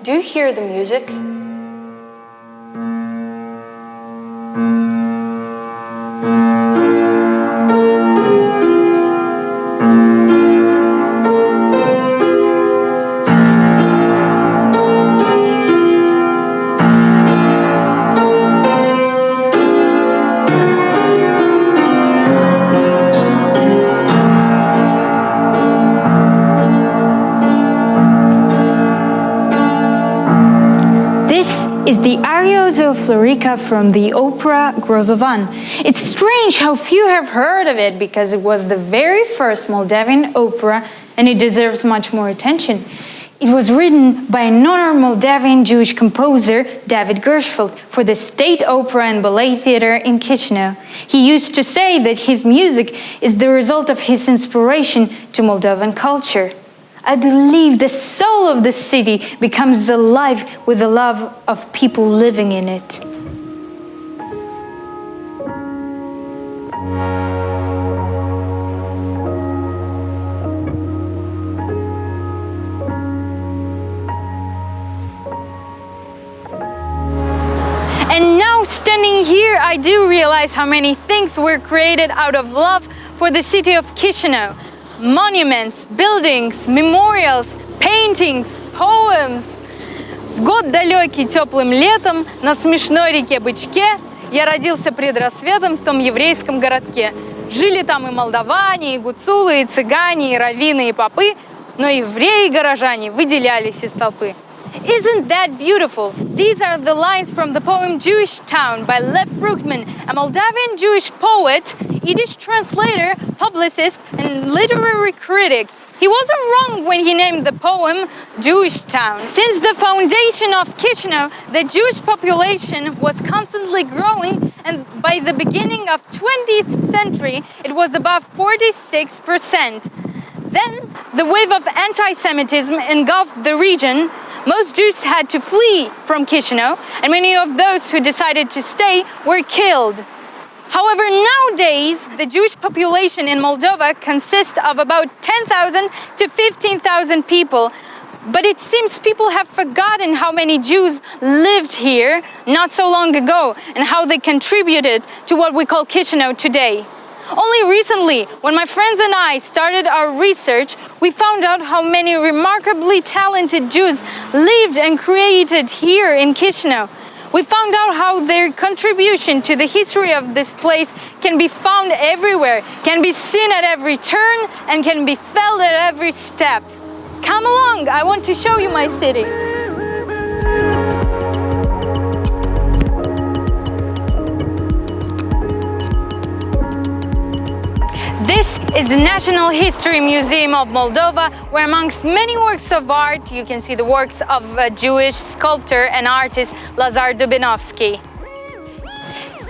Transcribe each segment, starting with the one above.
Do you hear the music? Is the Arioso Florica from the opera Grozovan. It's strange how few have heard of it because it was the very first Moldavian opera and it deserves much more attention. It was written by a known Moldavian Jewish composer, David Gershfeld, for the State Opera and Ballet Theatre in Chisinau. He used to say that his music is the result of his inspiration to Moldovan culture. I believe the soul of the city becomes alive with the love of people living in it. And now, standing here, I do realize how many things were created out of love for the city of Chisinau. Monuments, buildings, memorials, paintings, poems. В год далекий теплым летом на смешной реке Бычке я родился пред рассветом в том еврейском городке. Жили там и молдаване, и гуцулы, и цыгане, и раввины, и попы, но евреи и горожане выделялись из толпы. Isn't that beautiful? These are the lines from the poem Jewish Town by Lev Fruchtman, a Moldavian Jewish poet, Yiddish translator, publicist, and literary critic. He wasn't wrong when he named the poem Jewish Town. Since the foundation of Chisinau, the Jewish population was constantly growing, and by the beginning of 20th century, it was above 46%. Then, the wave of anti-Semitism engulfed the region. Most Jews had to flee from Chisinau, and many of those who decided to stay were killed. However, nowadays, the Jewish population in Moldova consists of about 10,000 to 15,000 people. But it seems people have forgotten how many Jews lived here not so long ago and how they contributed to what we call Chisinau today. Only recently, when my friends and I started our research, we found out how many remarkably talented Jews lived and created here in Chisinau. We found out how their contribution to the history of this place can be found everywhere, can be seen at every turn, and can be felt at every step. Come along, I want to show you my city. This is the National History Museum of Moldova, where amongst many works of art, you can see the works of a Jewish sculptor and artist, Lazar Dubinovsky.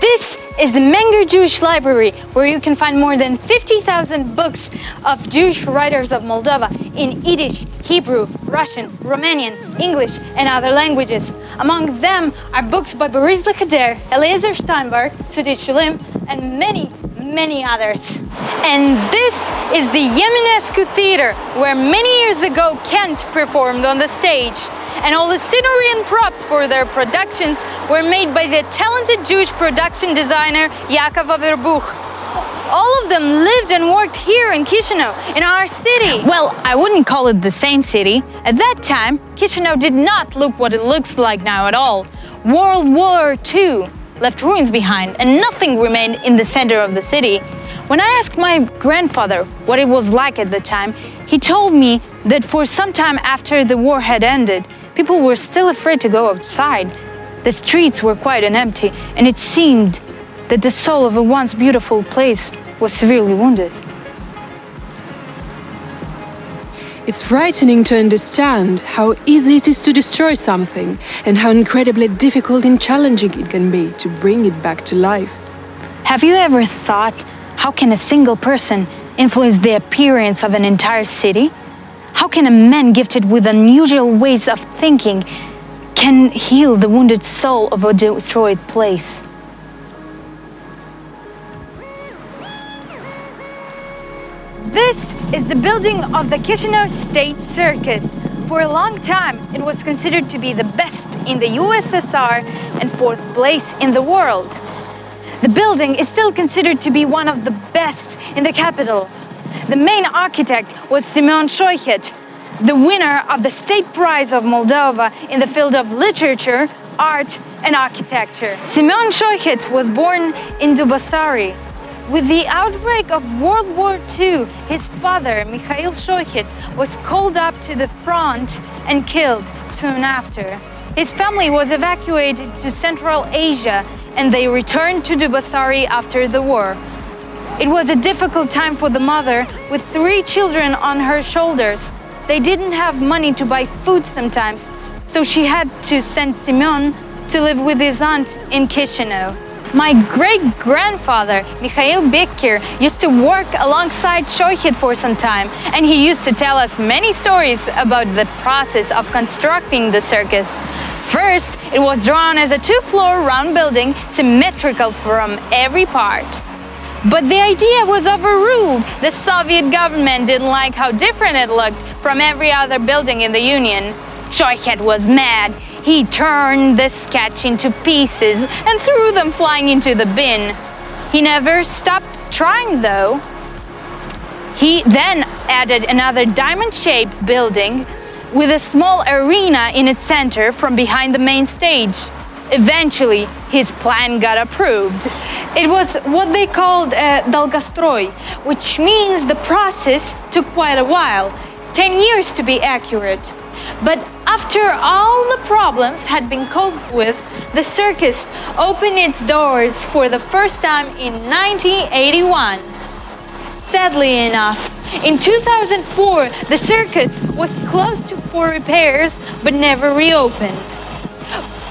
This is the Menger Jewish Library, where you can find more than 50,000 books of Jewish writers of Moldova in Yiddish, Hebrew, Russian, Romanian, English, and other languages. Among them are books by Boris Lakader, Eliezer Steinberg, Sudit Shulim, and many others. And this is the Eminescu Theater, where many years ago Kent performed on the stage. And all the scenery and props for their productions were made by the talented Jewish production designer Yaakov Averbuch. All of them lived and worked here in Chisinau, in our city. Well, I wouldn't call it the same city. At that time, Chisinau did not look what it looks like now at all. World War II left ruins behind, and nothing remained in the center of the city. When I asked my grandfather what it was like at the time, he told me that for some time after the war had ended, people were still afraid to go outside. The streets were quiet and empty, and it seemed that the soul of a once beautiful place was severely wounded. It's frightening to understand how easy it is to destroy something and how incredibly difficult and challenging it can be to bring it back to life. Have you ever thought, how can a single person influence the appearance of an entire city? How can a man gifted with unusual ways of thinking can heal the wounded soul of a destroyed place? This is the building of the Chisinau State Circus. For a long time, it was considered to be the best in the USSR and fourth place in the world. The building is still considered to be one of the best in the capital. The main architect was Semyon Shoichet, the winner of the State Prize of Moldova in the field of literature, art, and architecture. Semyon Shoichet was born in Dubasari. With the outbreak of World War II, his father, Mikhail Shoichet, was called up to the front and killed soon after. His family was evacuated to Central Asia and they returned to Dubasari after the war. It was a difficult time for the mother with 3 children on her shoulders. They didn't have money to buy food sometimes, so she had to send Semyon to live with his aunt in Chisinau. My great-grandfather, Mikhail Becker, used to work alongside Shoichet for some time, and he used to tell us many stories about the process of constructing the circus. First, it was drawn as a 2-floor round building, symmetrical from every part. But the idea was overruled. The Soviet government didn't like how different it looked from every other building in the Union. Shoichet was mad. He turned the sketch into pieces and threw them flying into the bin. He never stopped trying, though. He then added another diamond-shaped building with a small arena in its center from behind the main stage. Eventually, his plan got approved. It was what they called Dolgostroy, which means the process took quite a while, 10 years to be accurate. But after all the problems had been coped with, the circus opened its doors for the first time in 1981. Sadly enough, in 2004, the circus was closed for repairs but never reopened.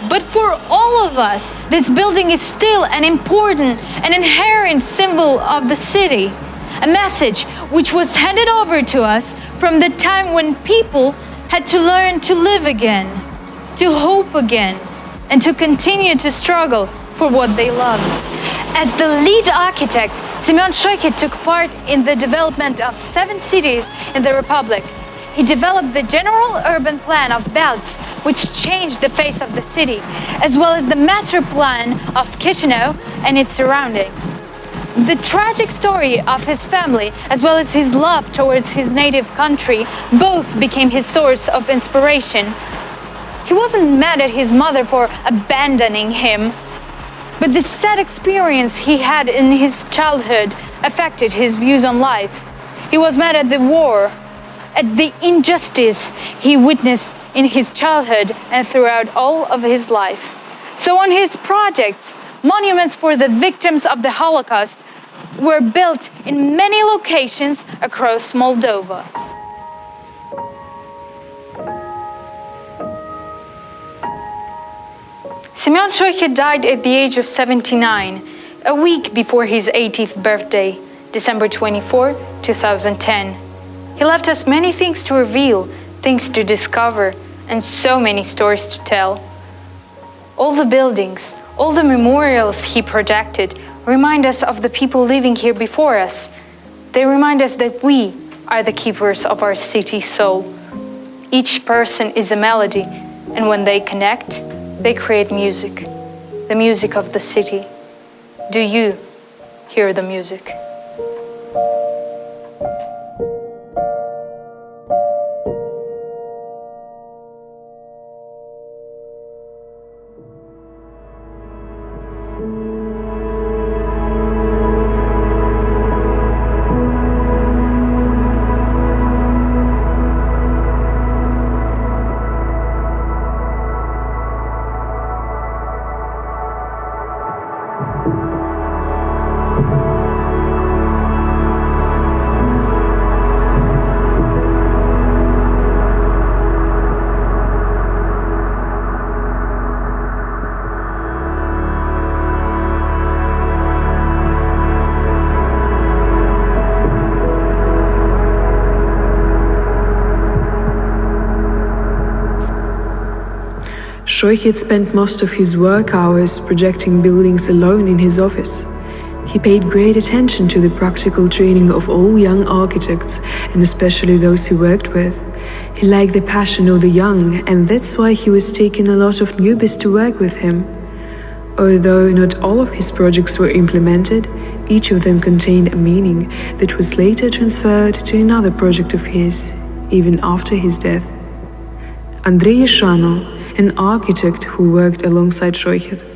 But for all of us, this building is still an important and inherent symbol of the city, a message which was handed over to us from the time when people had to learn to live again, to hope again, and to continue to struggle for what they loved. As the lead architect, Semyon Shoichet took part in the development of 7 cities in the Republic. He developed the general urban plan of belts, which changed the face of the city, as well as the master plan of Chisinau and its surroundings. The tragic story of his family, as well as his love towards his native country, both became his source of inspiration. He wasn't mad at his mother for abandoning him, but the sad experience he had in his childhood affected his views on life. He was mad at the war, at the injustice he witnessed in his childhood and throughout all of his life. So on his projects, monuments for the victims of the Holocaust were built in many locations across Moldova. Semyon Shoichet died at the age of 79, a week before his 80th birthday, December 24, 2010. He left us many things to reveal, things to discover, and so many stories to tell. All the buildings, all the memorials he projected remind us of the people living here before us. They remind us that we are the keepers of our city's soul. Each person is a melody, and when they connect, they create music, the music of the city. Do you hear the music? Shoichet spent most of his work hours projecting buildings alone in his office. He paid great attention to the practical training of all young architects, and especially those he worked with. He liked the passion of the young, and that's why he was taking a lot of newbies to work with him. Although not all of his projects were implemented, each of them contained a meaning that was later transferred to another project of his, even after his death. Andrei Yashano, an architect who worked alongside Shoichet,